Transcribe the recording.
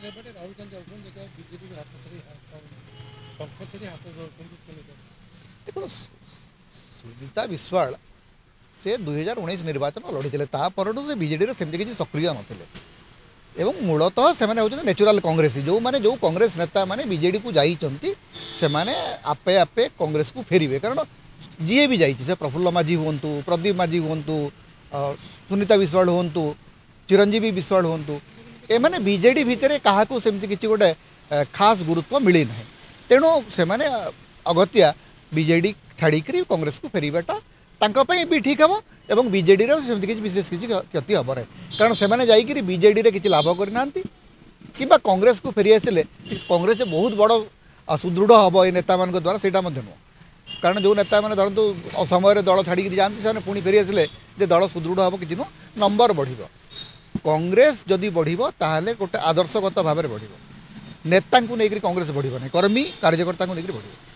Rahul Gandhi BJP हाथ देखो सुनीता विश्वाल से 2019 निर्वाचन लड़ी से बीजेडी सेमती किसी सक्रिय नथिले एवं मूलतः से नेचुराल कांग्रेस जो माने जो कांग्रेस नेता माने बीजेडी को जाइछंती से माने आपे आपे कांग्रेस को फेरिबे कारण जी भी जाइए से प्रफुल्ल माझी हूँ प्रदीप माझी हूँ सुनीता विश्वाल हूँ चिरंजीवी विश्वाल हूँ ए माने बीजेडी भितर क्या सेमती किसी गोटे खास गुरुत्व मिली ना तेणु से माने अगत्या बीजेडी छाड़ी कांग्रेस को फेरवाटा भी ठीक हम एवं बीजेडी सेमती किसी विशेष किसी क्षति हम ना कारण से जाकि बीजेडी किसी लाभ करना कि कांग्रेस को फेरी आसिले कांग्रेस बहुत बड़ सुदृढ़ हम ये नेता मान द्वारा से नुह कारण जो नेता मैंने धरतु असमय दल छाड़ी जाती से पुणी फेरी आसिले दल सुदृढ़ हम कि नंबर बढ़ कांग्रेस जदि बढ़ ताहले गोटे आदर्शगत भाव में बढ़ नेता को लेकर कांग्रेस बढ़ कर्मी कार्यकर्ता को लेकर बढ़